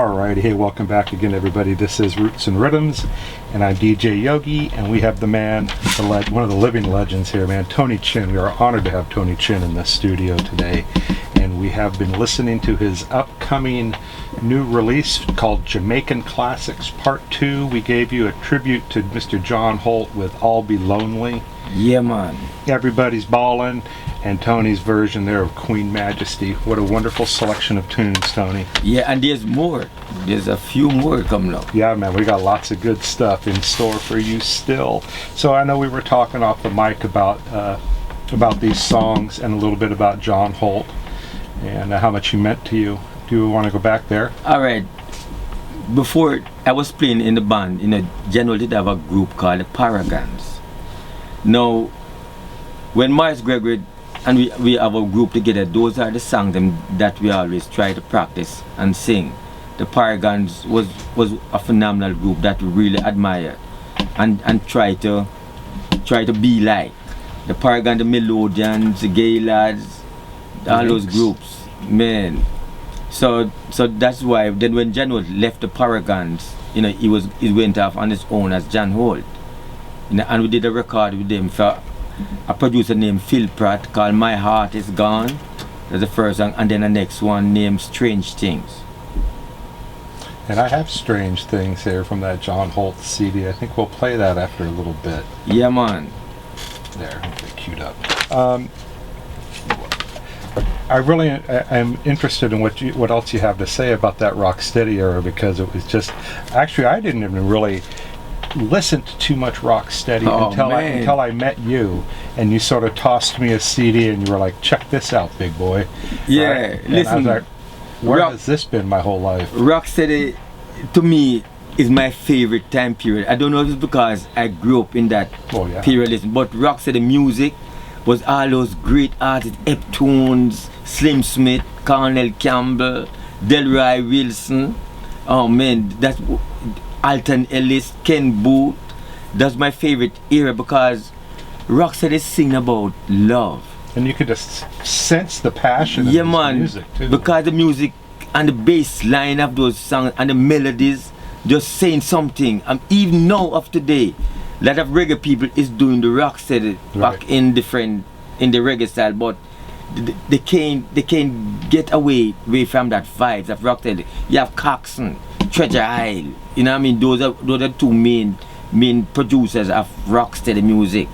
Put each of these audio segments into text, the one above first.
Alrighty, hey, welcome back again, everybody. This is Roots and Rhythms, and I'm DJ Yogi, and we have the man, one of the living legends here, man, Tony Chin. We are honored to have Tony Chin in the studio today, and we have been listening to his upcoming new release called Jamaican Classics Part 2. We gave you a tribute to Mr. John Holt with I'll Be Lonely. Yeah, man. Everybody's Ballin', and Tony's version there of Queen Majesty. What a wonderful selection of tunes, Tony. Yeah, and there's more. There's a few more coming up. Yeah, man, we got lots of good stuff in store for you still. So I know we were talking off the mic about these songs and a little bit about John Holt and how much he meant to you. Do you want to go back there? All right. Before I was playing in the band, General did have a group called the Paragons. Now, when Morris Gregory and we have a group together, those are the songs that we always try to practice and sing. The Paragons was a phenomenal group that we really admire and try to be like. The Paragons, the Melodians, the Gay Lads, all those groups, man. So that's why then when John Holt left the Paragons, he went off on his own as John Holt. And we did a record with him for a producer named Phil Pratt called My Heart Is Gone. That's the first song, and then the next one named Strange Things. And I have Strange Things here from that John Holt CD. I think we'll play that after a little bit. Yeah, man. There, I'll get it queued up. I really am interested in what else you have to say about that Rocksteady era, because it was just, actually I didn't even really listen to too much Rocksteady until I met you, and you sort of tossed me a CD and you were like, check this out, big boy. Yeah, right? And listen, I was like, where has this been my whole life? Rocksteady to me is my favorite time period. I don't know if it's because I grew up in that period, but Rocksteady music was all those great artists, Eptones, Slim Smith, Cornell Campbell, Delroy Wilson. Oh man, that's Alton Ellis, Ken Booth. That's my favorite era because Rocksteady sing about love. And you could just sense the passion of the music too. Because the music and the bass line of those songs and the melodies just saying something. And even now of today, a lot of reggae people is doing the Rocksteady back in the reggae style, but they can't get away from that vibes of Rocksteady. You have Coxsone, Treasure Isle, you know what I mean? Those are two main producers of Rocksteady music,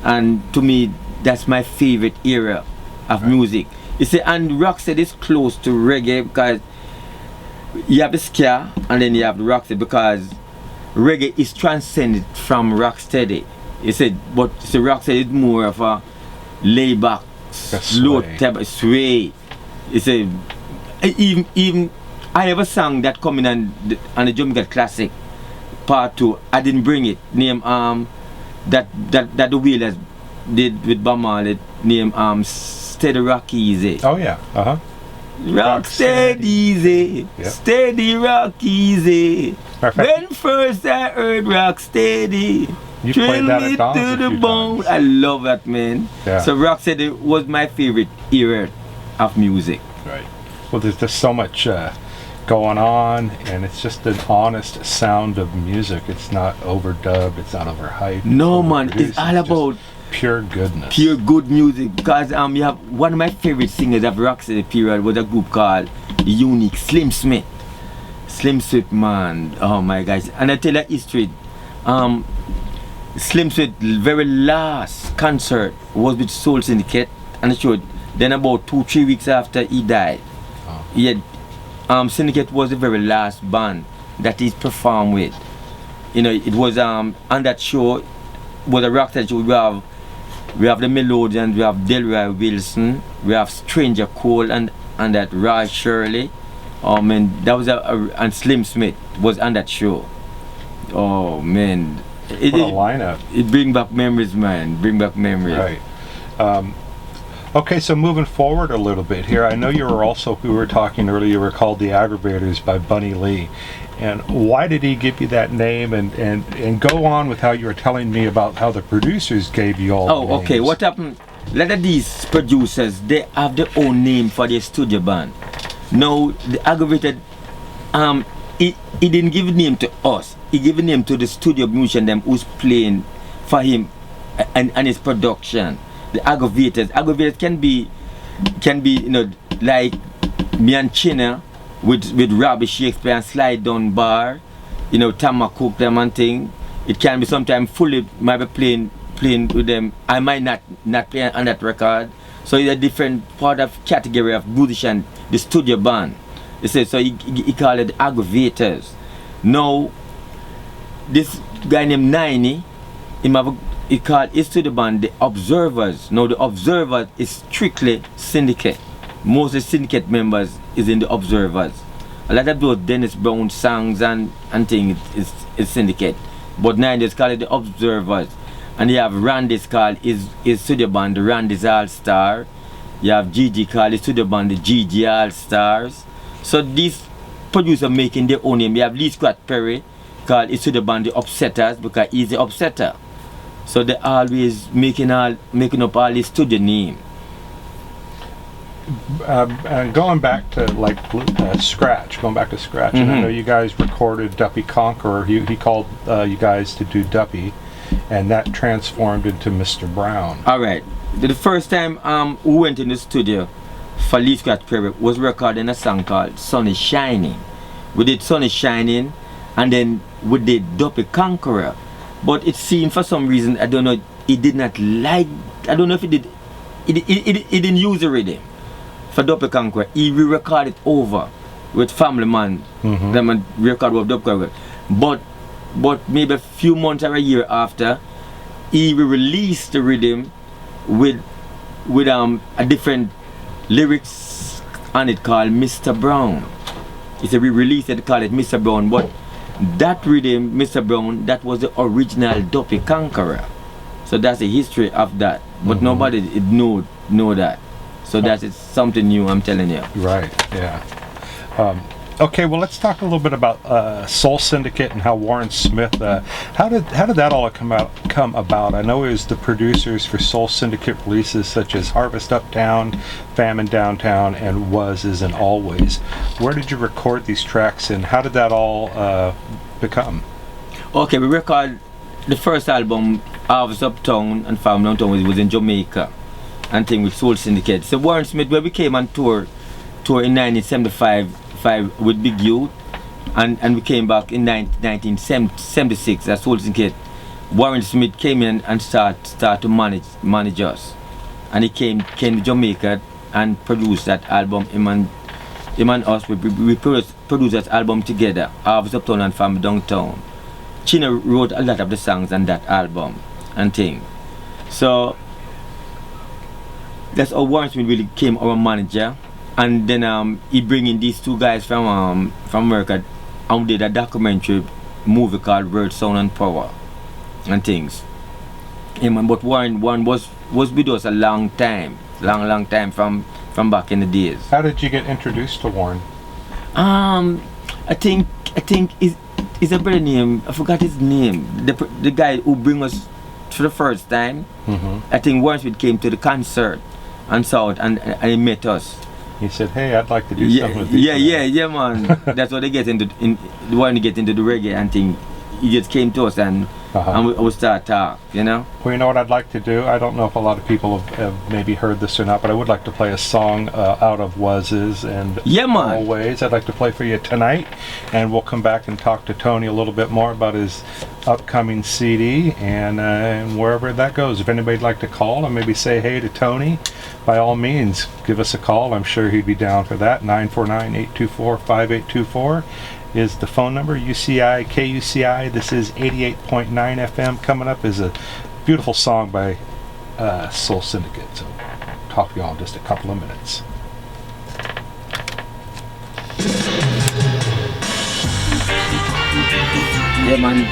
and to me that's my favorite era of music. You see, and Rocksteady is close to reggae because you have the ska and then you have the Rocksteady, because reggae is transcended from Rocksteady. You said, but Rocksteady is more of a laid-back, slow type of sway. You say, even I have a song that coming on the Jamaican Classic Part 2. I didn't bring it. Name that the Wheelers did with Bob Marley. Name Steady Rock Easy. Oh yeah. Rock steady easy, steady rock easy. When first I heard rock steady, you played that at Don's to the bone. I love that, man. Yeah. So Rocksteady was my favorite era of music. Right. Well, there's just so much going on, and it's just an honest sound of music. It's not overdubbed. It's not overhyped. No, man. It's all about pure goodness. Pure good music. Because you have one of my favorite singers of Rocksteady period was a group called The Unique, Slim Smith. Slim Smith, man. Oh my gosh. And I tell you history. Slim Smith very last concert was with Soul Syndicate, and it showed. Then about 2-3 weeks after he died, he had Syndicate was the very last band that he performed with. It was on that show was a Rocksteady show. We have the Melodians, we have Delroy Wilson, we have Stranger Cole and that Roy Shirley. Oh man, that was and Slim Smith was on that show. Oh man, what a lineup! It bring back memories, man. Bring back memories. Right. Okay, so moving forward a little bit here, I know we were talking earlier, you were called The Aggravators by Bunny Lee. And why did he give you that name? And go on with how you were telling me about how the producers gave you all the names. Okay, what happened? A lot of these producers, they have their own name for their studio band. Now, The Aggravated He didn't give a name to us. He gave a name to the studio musician them who's playing for him and his production. The aggravators. Aggravators can be like me and China with Robbie Shakespeare and Slide Down Bar, Tama Cook them and thing. It can be sometimes fully might be playing with them. I might not play on that record. So it's a different part of category of musician, the studio band. He said so he called it aggravators. Now this guy named Niney, he called his studio band the Observers. Now the Observers is strictly syndicate. Most of the syndicate members is in the Observers. A lot of those Dennis Brown songs and things is syndicate. But Niney is called the Observers. And you have Randy's called his studio band the Randy's All Star. You have Gigi called his studio band the Gigi All Stars. So these producers making their own name. You have Lee Scott Perry called his studio band the Upsetters because he's the Upsetter. So they always making up all his studio name. Going back to Scratch, and I know you guys recorded Duppy Conqueror. He called you guys to do Duppy, and that transformed into Mr. Brown. All right. The first time we went in the studio for Lee Scott Perry was recording a song called Sun is Shining. We did Sun is Shining, and then we did Duppy Conqueror. But it seemed for some reason, I don't know, he did not like, I don't know if he did, he didn't use the rhythm for Duppy Conqueror. He re-recorded over with Family Man, them record with Duppy Conqueror. But maybe a few months or a year after, he released the rhythm with a different lyrics on it called Mr. Brown. He said we released it, called it Mr. Brown, but that rhythm, Mr. Brown, that was the original Duppy Conqueror. So that's the history of that. But nobody know that. So that is something new, I'm telling you. Right, yeah. Okay, well, let's talk a little bit about Soul Syndicate and how Warren Smith. How did that all come about? I know he was the producers for Soul Syndicate releases such as Harvest Uptown, Famine Downtown, and Was, Is, and Always. Where did you record these tracks, and how did that all become? Okay, we recorded the first album, Harvest Uptown and Famine Downtown, was in Jamaica, and thing with Soul Syndicate. So Warren Smith, when we came on tour in 1975. With Big Youth, and we came back in 1976 as Soul Syndicate. Warren Smith came in and start to manage us, and he came to Jamaica and produced that album. Him and us, we produced that album together, Harvest Uptown and Family Downtown. Chino wrote a lot of the songs on that album and thing. So that's how Warren Smith really became our manager. And then he bring in these two guys from America, and did a documentary movie called Word, Sound and Power and things. But Warren was with us a long time from back in the days. How did you get introduced to Warren? I think it's a better name. I forgot his name. The guy who bring us for the first time. I think Warren Smith came to the concert and saw it, and he met us. He said, "Hey, I'd like to do something with you." Yeah, man. That's what they get into. When they get into the reggae and thing, he just came to us and we start talk. Well, you know what I'd like to do? I don't know if a lot of people have maybe heard this or not, but I would like to play a song out of Was's and Always. I'd like to play for you tonight, and we'll come back and talk to Tony a little bit more about his upcoming CD and wherever that goes. If anybody'd like to call and maybe say hey to Tony, by all means, give us a call. I'm sure he'd be down for that. 949-824-5824 is the phone number. UCI, KUCI. This is 88.9 FM. Coming up is a beautiful song by Soul Syndicate. So talk to you all in just a couple of minutes. Yeah, man.